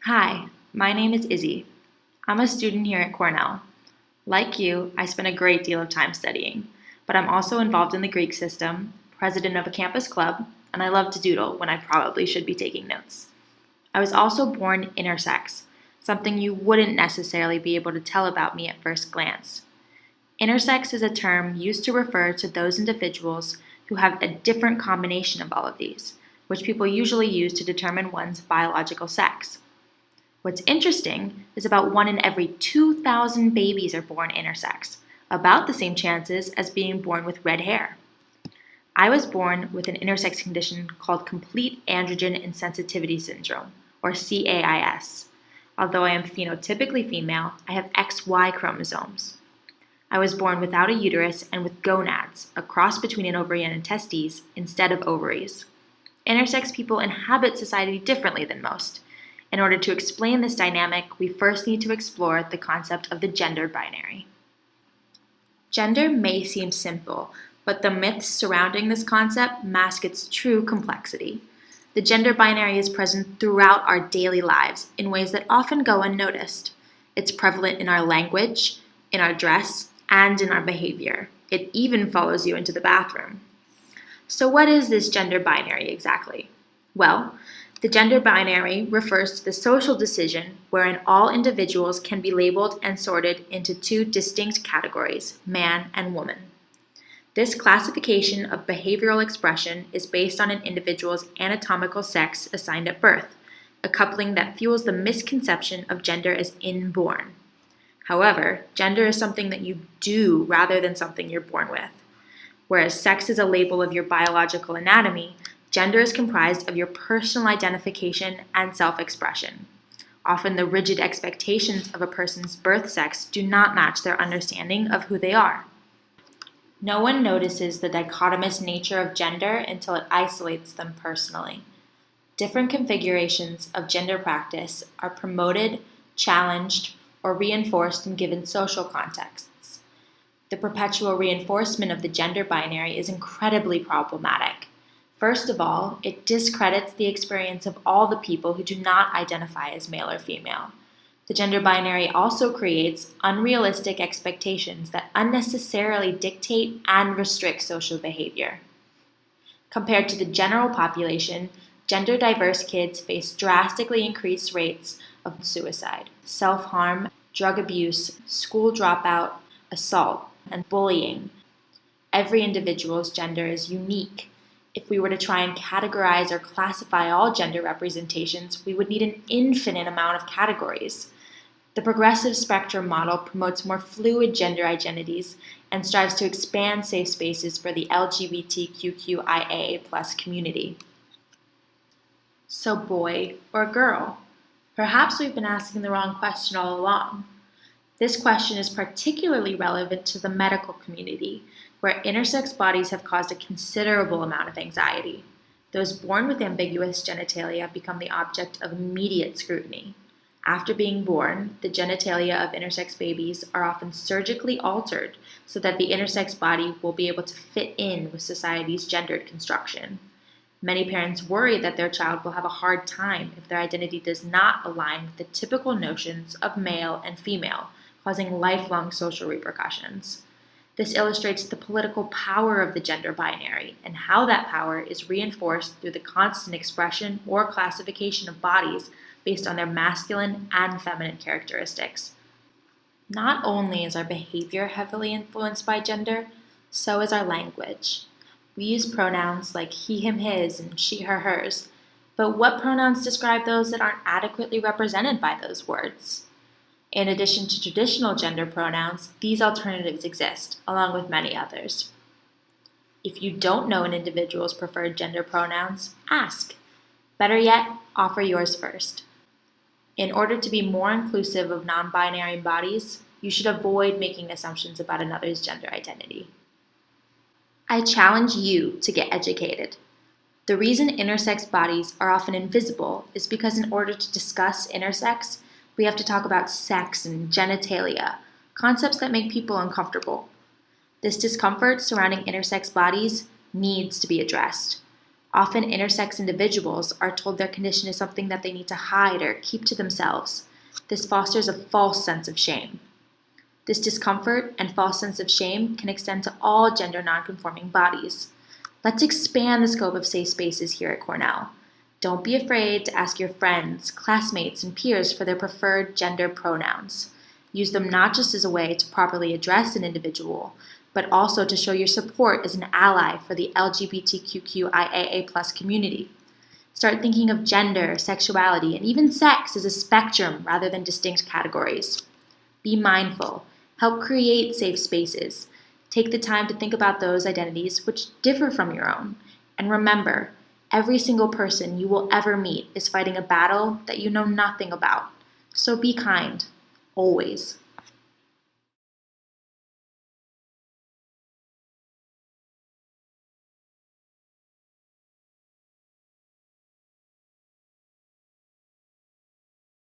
Hi, my name is Izzy. I'm a student here at Cornell. Like you, I spend a great deal of time studying, but I'm also involved in the Greek system, president of a campus club, and I love to doodle when I probably should be taking notes. I was also born intersex, something you wouldn't necessarily be able to tell about me at first glance. Intersex is a term used to refer to those individuals who have a different combination of all of these, which people usually use to determine one's biological sex. What's interesting is about 1 in every 2,000 babies are born intersex, about the same chances as being born with red hair. I was born with an intersex condition called complete androgen insensitivity syndrome, or CAIS. Although I am phenotypically female, I have XY chromosomes. I was born without a uterus and with gonads, a cross between an ovary and a testes, instead of ovaries. Intersex people inhabit society differently than most. In order to explain this dynamic, we first need to explore the concept of the gender binary. Gender may seem simple, but the myths surrounding this concept mask its true complexity. The gender binary is present throughout our daily lives in ways that often go unnoticed. It's prevalent in our language, in our dress, and in our behavior. It even follows you into the bathroom. So what is this gender binary exactly? Well, the gender binary refers to the social decision wherein all individuals can be labeled and sorted into two distinct categories, man and woman. This classification of behavioral expression is based on an individual's anatomical sex assigned at birth, a coupling that fuels the misconception of gender as inborn. However, gender is something that you do rather than something you're born with. Whereas sex is a label of your biological anatomy, gender is comprised of your personal identification and self-expression. Often the rigid expectations of a person's birth sex do not match their understanding of who they are. No one notices the dichotomous nature of gender until it isolates them personally. Different configurations of gender practice are promoted, challenged, or reinforced in given social contexts. The perpetual reinforcement of the gender binary is incredibly problematic. First of all, it discredits the experience of all the people who do not identify as male or female. The gender binary also creates unrealistic expectations that unnecessarily dictate and restrict social behavior. Compared to the general population, gender diverse kids face drastically increased rates of suicide, self-harm, drug abuse, school dropout, assault, and bullying. Every individual's gender is unique. If we were to try and categorize or classify all gender representations, we would need an infinite amount of categories. The progressive spectrum model promotes more fluid gender identities and strives to expand safe spaces for the LGBTQIA+ community. So boy or girl? Perhaps we've been asking the wrong question all along. This question is particularly relevant to the medical community, where intersex bodies have caused a considerable amount of anxiety. Those born with ambiguous genitalia become the object of immediate scrutiny. After being born, the genitalia of intersex babies are often surgically altered so that the intersex body will be able to fit in with society's gendered construction. Many parents worry that their child will have a hard time if their identity does not align with the typical notions of male and female, causing lifelong social repercussions. This illustrates the political power of the gender binary and how that power is reinforced through the constant expression or classification of bodies based on their masculine and feminine characteristics. Not only is our behavior heavily influenced by gender, so is our language. We use pronouns like he, him, his, and she, her, hers, but what pronouns describe those that aren't adequately represented by those words? In addition to traditional gender pronouns, these alternatives exist, along with many others. If you don't know an individual's preferred gender pronouns, ask. Better yet, offer yours first. In order to be more inclusive of non-binary bodies, you should avoid making assumptions about another's gender identity. I challenge you to get educated. The reason intersex bodies are often invisible is because in order to discuss intersex, we have to talk about sex and genitalia, concepts that make people uncomfortable. This discomfort surrounding intersex bodies needs to be addressed. Often intersex individuals are told their condition is something that they need to hide or keep to themselves. This fosters a false sense of shame. This discomfort and false sense of shame can extend to all gender nonconforming bodies. Let's expand the scope of safe spaces here at Cornell. Don't be afraid to ask your friends, classmates, and peers for their preferred gender pronouns. Use them not just as a way to properly address an individual, but also to show your support as an ally for the LGBTQIAA+ community. Start thinking of gender, sexuality, and even sex as a spectrum rather than distinct categories. Be mindful. Help create safe spaces. Take the time to think about those identities which differ from your own. And remember, every single person you will ever meet is fighting a battle that you know nothing about. So be kind, always.